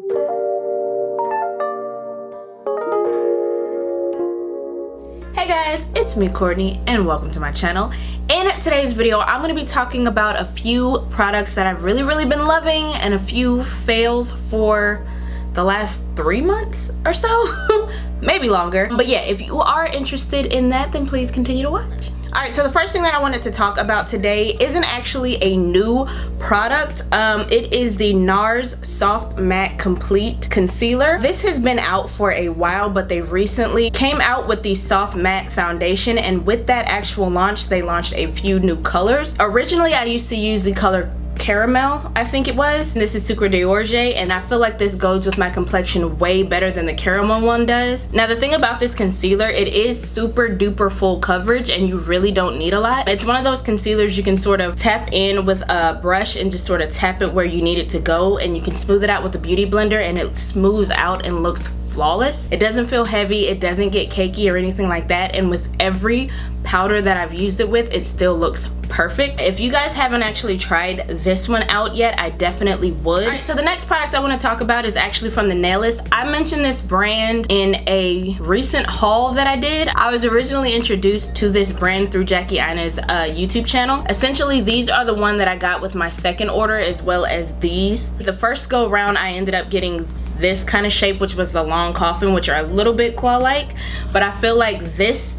Hey guys, it's me Courtney and welcome to my channel. In today's video I'm going to be talking about a few products that I've really been loving and a few fails for the last 3 months or so, maybe longer. But yeah, if you are interested in that, then please continue to watch. Alright, so the first thing that I wanted to talk about today isn't actually a new product. It is the Nars Soft Matte Complete Concealer. This has been out for a while, but they recently came out with the Soft Matte Foundation, and with that actual launch, they launched a few new colors. Originally, I used to use the color Caramel, I think it was. This is Sucre de Orge, and I feel like this goes with my complexion way better than the caramel one does. Now the thing about this concealer, it is super duper full coverage and you really don't need a lot. It's one of those concealers you can sort of tap in with a brush and just sort of tap it where you need it to go, and you can smooth it out with a beauty blender and it smooths out and looks flawless. It doesn't feel heavy, it doesn't get cakey or anything like that, and with every powder that I've used it with, it still looks perfect. If you guys haven't actually tried this one out yet, I definitely would. Alright, so the next product I want to talk about is actually from the Nailist. I mentioned this brand in a recent haul that I did. I was originally introduced to this brand through Jackie Ina's YouTube channel. Essentially, these are the one that I got with my second order, as well as these. The first go round, I ended up getting this kind of shape, which was the long Coffin, which are a little bit claw-like, but I feel like this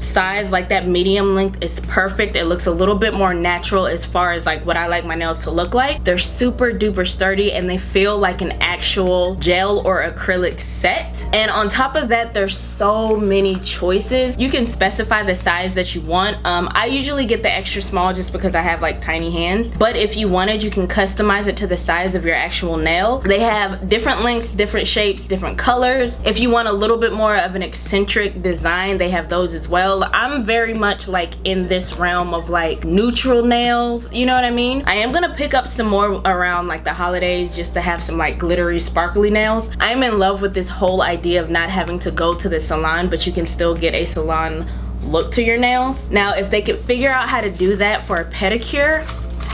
size, like that medium length, is perfect. It looks a little bit more natural as far as like what I like my nails to look like. They're super duper sturdy and they feel like an actual gel or acrylic set, and on top of that there's so many choices. You can specify the size that you want. I usually get the extra small just because I have like tiny hands, but if you wanted, you can customize it to the size of your actual nail. They have different lengths, different shapes, different colors. If you want a little bit more of an eccentric design, they have those as well. I'm very much like in this realm of like neutral nails, you know what I mean? I am gonna pick up some more around like the holidays just to have some like glittery sparkly nails. I'm in love with this whole idea of not having to go to the salon, but you can still get a salon look to your nails. Now if they could figure out how to do that for a pedicure,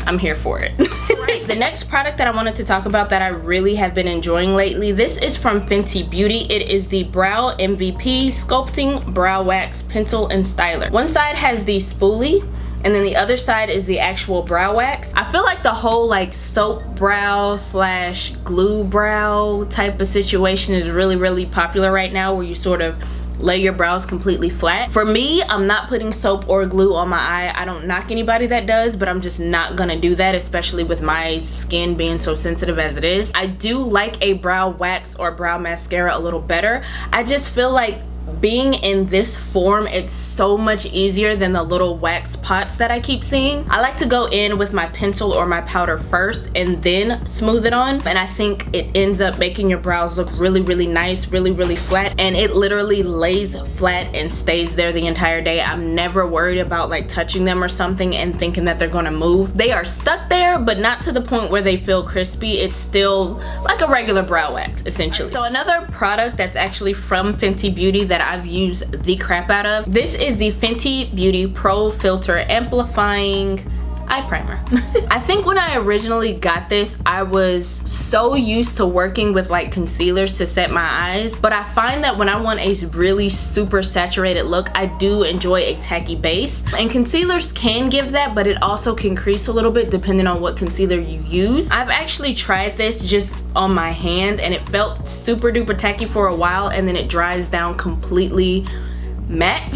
I'm here for it. Right, the next product that I wanted to talk about that I really have been enjoying lately, this is from Fenty Beauty. It is the Brow MVP Sculpting Brow Wax Pencil and Styler. One side has the spoolie, and then the other side is the actual brow wax. I feel like the whole like soap brow slash glue brow type of situation is really popular right now, where you sort of lay your brows completely flat. For me, I'm not putting soap or glue on my eye. I don't knock anybody that does, but I'm just not gonna do that, especially with my skin being so sensitive as it is. I do like a brow wax or brow mascara a little better. I just feel like being in this form, it's so much easier than the little wax pots that I keep seeing. I like to go in with my pencil or my powder first and then smooth it on, and I think it ends up making your brows look really nice, really flat, and it literally lays flat and stays there the entire day. I'm never worried about like touching them or something and thinking that they're gonna move. They are stuck there, but not to the point where they feel crispy. It's still like a regular brow wax essentially. So another product that's actually from Fenty Beauty that I've used the crap out of, this is the Fenty Beauty Pro Filter Amplifying Eye Primer. I think when I originally got this, I was so used to working with like concealers to set my eyes, but I find that when I want a really super saturated look, I do enjoy a tacky base, and concealers can give that, but it also can crease a little bit depending on what concealer you use. I've actually tried this just on my hand and it felt super duper tacky for a while, and then it dries down completely matte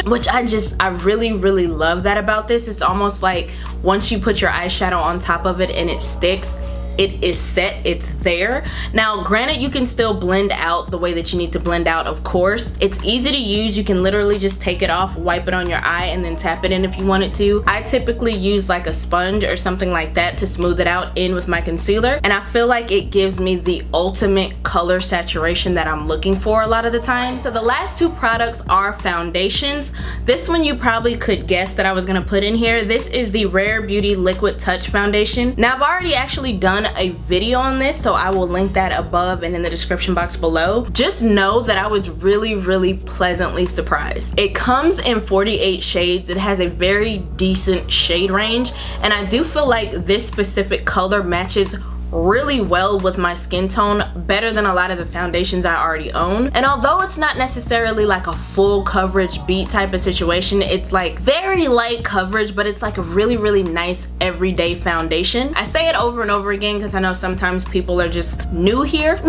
which I really love that about this. It's almost like once you put your eyeshadow on top of it and it sticks, it is set, it's there. Now granted, you can still blend out the way that you need to blend out, of course. It's easy to use. You can literally just take it off, wipe it on your eye, and then tap it in if you wanted to. I typically use like a sponge or something like that to smooth it out in with my concealer, and I feel like it gives me the ultimate color saturation that I'm looking for a lot of the time. So the last two products are foundations. This one you probably could guess that I was gonna put in here. This is the Rare Beauty Liquid Touch Foundation. Now I've already actually done a video on this, so I will link that above and in the description box below. Just know that I was really pleasantly surprised. It comes in 48 shades. It has a very decent shade range, and I do feel like this specific color matches really well with my skin tone, better than a lot of the foundations I already own. And although it's not necessarily like a full coverage beat type of situation, it's like very light coverage, but it's like a really nice everyday foundation. I say it over and over again because I know sometimes people are just new here.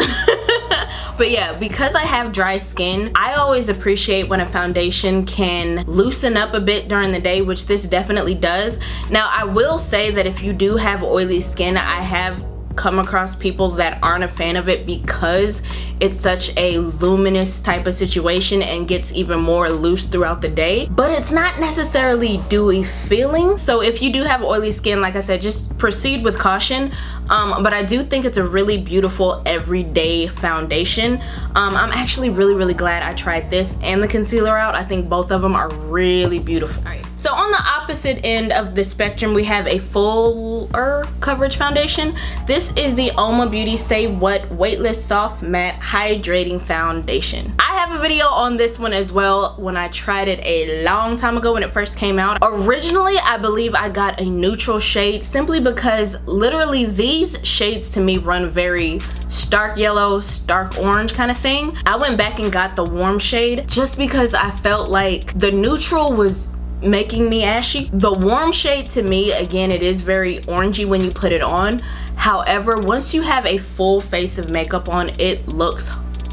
But yeah, because I have dry skin, I always appreciate when a foundation can loosen up a bit during the day, which this definitely does. Now, I will say that if you do have oily skin, I have come across people that aren't a fan of it because it's such a luminous type of situation and gets even more loose throughout the day, but it's not necessarily dewy feeling. So if you do have oily skin, like I said, just proceed with caution. But I do think it's a really beautiful everyday foundation. I'm actually really glad I tried this and the concealer out. I think both of them are really beautiful. All right. So on the opposite end of the spectrum, we have a fuller coverage foundation. This is the Ombre Beauty Say What Weightless Soft Matte Hydrating Foundation. I have a video on this one as well when I tried it a long time ago when it first came out. Originally, I believe I got a neutral shade simply because literally these shades to me run very stark yellow, stark orange kind of thing. I went back and got the warm shade just because I felt like the neutral was making me ashy. The warm shade to me, again, it is very orangey when you put it on. However, once you have a full face of makeup on, it looks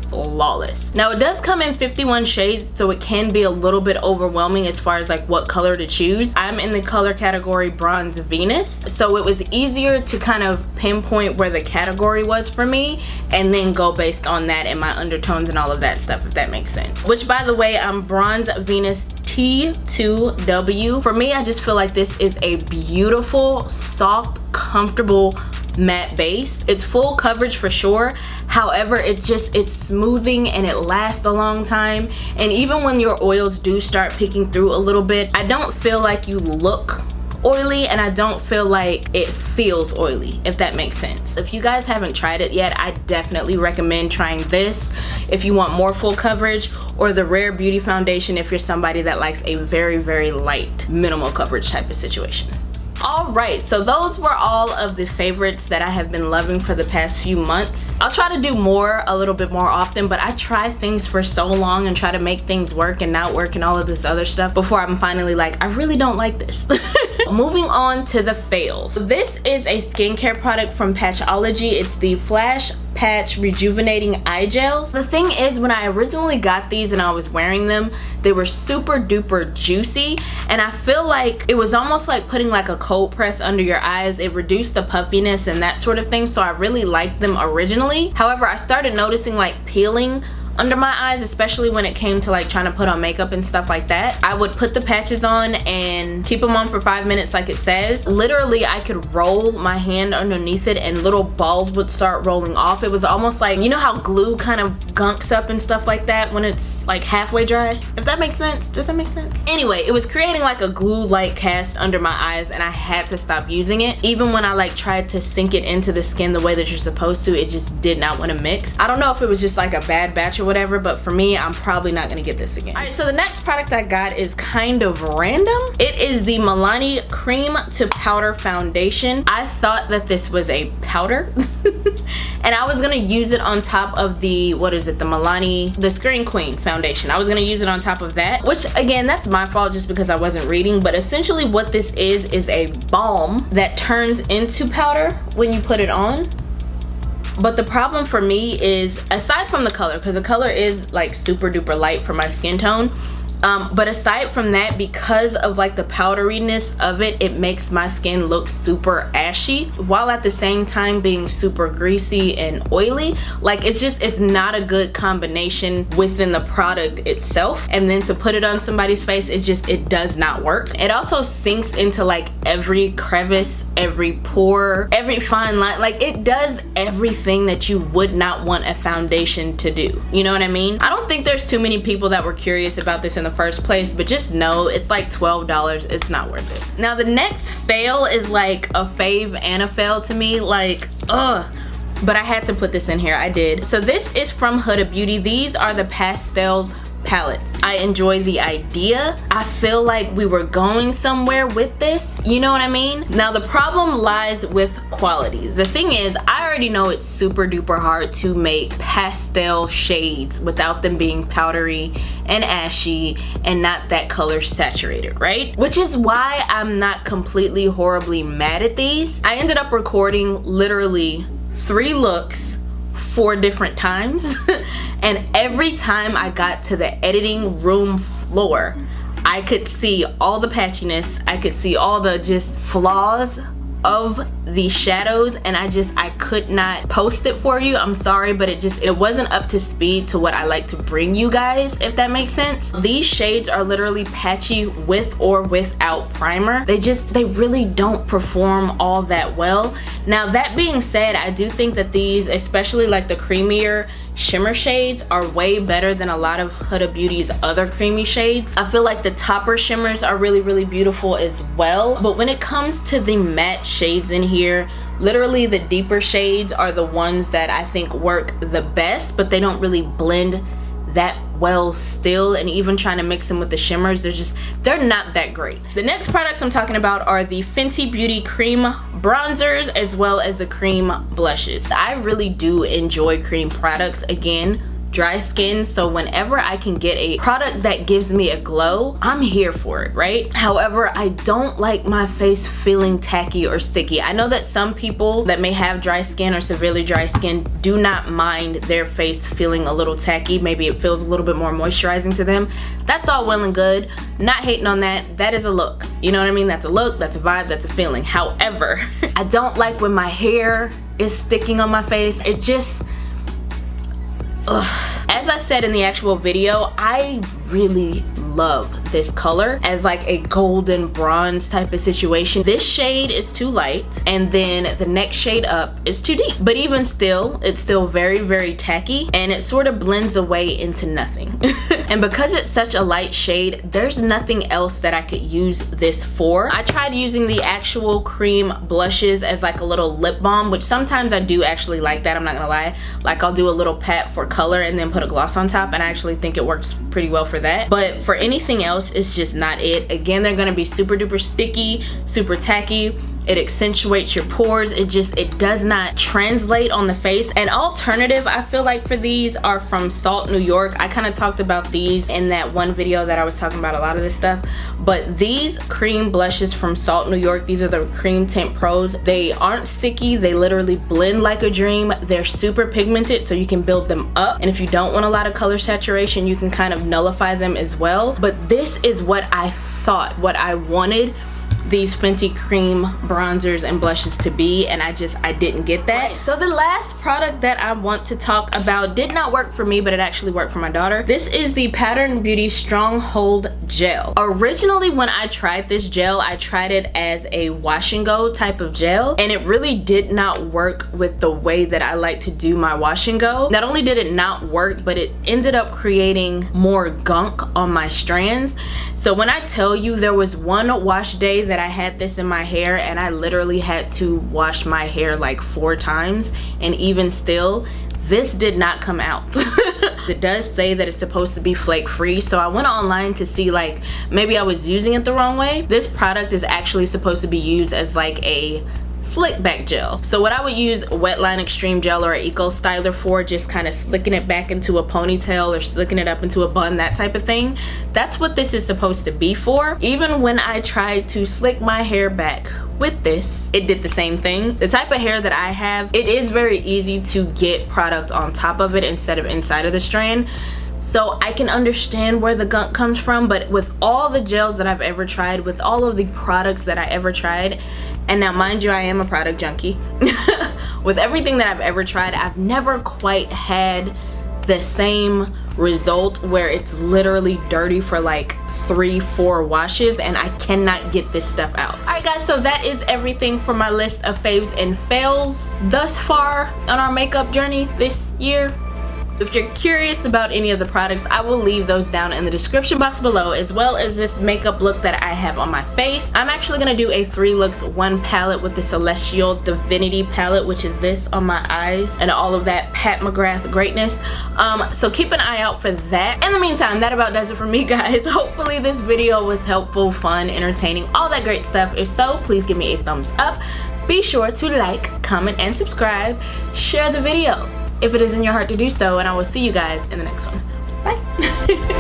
flawless. Now, it does come in 51 shades, so it can be a little bit overwhelming as far as like what color to choose. I'm in the color category Bronze Venus, so it was easier to kind of pinpoint where the category was for me and then go based on that and my undertones and all of that stuff, if that makes sense. Which, by the way, I'm Bronze Venus T2W. For me, I just feel like this is a beautiful, soft, comfortable matte base. It's full coverage for sure. However, it's smoothing and it lasts a long time. And even when your oils do start peeking through a little bit, I don't feel like you look oily and I don't feel like it feels oily, if that makes sense. If you guys haven't tried it yet, I definitely recommend trying this if you want more full coverage, or the Rare Beauty foundation if you're somebody that likes a very light minimal coverage type of situation. Alright, so those were all of the favorites that I have been loving for the past few months. I'll try to do more a little bit more often, but I try things for so long and try to make things work and not work and all of this other stuff before I'm finally like, I really don't like this. Moving on to the fails. This is a skincare product from Patchology. It's the Flash Patch Rejuvenating Eye Gels. The thing is, when I originally got these and I was wearing them, they were super duper juicy, and I feel like it was almost like putting like a cold press under your eyes. It reduced the puffiness and that sort of thing, so I really liked them originally. However, I started noticing like peeling under my eyes, especially when it came to like trying to put on makeup and stuff like that. I would put the patches on and keep them on for 5 minutes like it says. Literally, I could roll my hand underneath it and little balls would start rolling off. It was almost like, you know how glue kind of gunks up and stuff like that when it's like halfway dry? If that makes sense. Does that make sense? Anyway, it was creating like a glue-like cast under my eyes and I had to stop using it. Even when I like tried to sink it into the skin the way that you're supposed to, it just did not want to mix. I don't know if it was just like a bad batch or whatever, but for me, I'm probably not gonna get this again. All right, so the next product I got is kind of random. It is the Milani Cream to Powder Foundation. I thought that this was a powder and I was gonna use it on top of the, what is it, the Milani, the Screen Queen foundation. I was gonna use it on top of that, which again, that's my fault just because I wasn't reading, but essentially what this is a balm that turns into powder when you put it on. But the problem for me is, aside from the color, because the color is like super duper light for my skin tone, but aside from that, because of like the powderiness of it, it makes my skin look super ashy while at the same time being super greasy and oily. Like it's not a good combination within the product itself. And then to put it on somebody's face, it does not work. It also sinks into like every crevice, every pore, every fine line. Like it does everything that you would not want a foundation to do. You know what I mean? I don't think there's too many people that were curious about this in the first place, but just know it's like $12. It's not worth it. Now the next fail is like a fave and a fail to me. Like, ugh. But I had to put this in here. I did. So this is from Huda Beauty. These are the Pastels palettes. I enjoy the idea. I feel like we were going somewhere with this, you know what I mean? Now the problem lies with quality. The thing is, I already know it's super duper hard to make pastel shades without them being powdery and ashy and not that color saturated, right? Which is why I'm not completely horribly mad at these. I ended up recording literally 3 looks 4 different times and every time I got to the editing room floor, I could see all the patchiness, I could see all the just flaws of the shadows, and I could not post it for you. I'm sorry, but it wasn't up to speed to what I like to bring you guys, if that makes sense. These shades are literally patchy with or without primer. They really don't perform all that well. Now that being said, I do think that these, especially like the creamier shimmer shades, are way better than a lot of Huda Beauty's other creamy shades. I feel like the topper shimmers are really, really beautiful as well. But when it comes to the matte shades in here, literally the deeper shades are the ones that I think work the best, but they don't really blend that well still, and even trying to mix them with the shimmers, they're not that great. The next products I'm talking about are the Fenty Beauty cream bronzers as well as the cream blushes. I really do enjoy cream products. Again, dry skin, so whenever I can get a product that gives me a glow, I'm here for it, right? However, I don't like my face feeling tacky or sticky. I know that some people that may have dry skin or severely dry skin do not mind their face feeling a little tacky. Maybe it feels a little bit more moisturizing to them. That's all well and good. Not hating on that. That is a look. You know what I mean? That's a look, that's a vibe, that's a feeling. However, I don't like when my hair is sticking on my face. It just, ugh. As I said in the actual video, I really love this color as like a golden bronze type of situation. This shade is too light, and then the next shade up is too deep. But even still, it's still very, very tacky, and it sort of blends away into nothing. And because it's such a light shade, there's nothing else that I could use this for. I tried using the actual cream blushes as like a little lip balm, which sometimes I do actually like that, I'm not gonna lie. Like I'll do a little pat for color and then put a gloss on top, and I actually think it works pretty well for that. But for anything else, it's just not it. Again, they're gonna be super duper sticky, super tacky. It accentuates your pores. It does not translate on the face. An alternative I feel like for these are from Salt New York. I kind of talked about these in that one video that I was talking about a lot of this stuff. But these cream blushes from Salt New York, these are the Cream Tint Pros. They aren't sticky. They literally blend like a dream. They're super pigmented, so you can build them up. And if you don't want a lot of color saturation, you can kind of nullify them as well. But this is what I thought, what I wanted these Fenty cream bronzers and blushes to be, and I didn't get that. Right, so the last product that I want to talk about did not work for me, but it actually worked for my daughter. This is the Pattern Beauty Stronghold Gel. Originally, when I tried this gel, I tried it as a wash and go type of gel, and it really did not work with the way that I like to do my wash and go. Not only did it not work, but it ended up creating more gunk on my strands. So when I tell you, there was one wash day that I had this in my hair, and I literally had to wash my hair like 4 times, and even still, this did not come out. It does say that it's supposed to be flake free, so I went online to see like maybe I was using it the wrong way. This product is actually supposed to be used as like a slick back gel. So what I would use Wetline Extreme Gel or Eco Styler for, just kind of slicking it back into a ponytail or slicking it up into a bun, that type of thing. That's what this is supposed to be for. Even when I tried to slick my hair back with this, it did the same thing. The type of hair that I have, it is very easy to get product on top of it instead of inside of the strand. So I can understand where the gunk comes from, but with all the gels that I've ever tried, with all of the products that I ever tried, and now mind you, I am a product junkie. With everything that I've ever tried, I've never quite had the same result where it's literally dirty for like 3-4 washes, and I cannot get this stuff out. Alright guys, so that is everything for my list of faves and fails thus far on our makeup journey this year. If you're curious about any of the products, I will leave those down in the description box below, as well as this makeup look that I have on my face. I'm actually gonna do a 3 looks 1 palette with the Celestial Divinity palette, which is this on my eyes, and all of that Pat McGrath greatness. So keep an eye out for that. In the meantime, that about does it for me, guys. Hopefully this video was helpful, fun, entertaining, all that great stuff. If so, please give me a thumbs up. Be sure to like, comment, and subscribe. Share the video if it is in your heart to do so, and I will see you guys in the next one. Bye.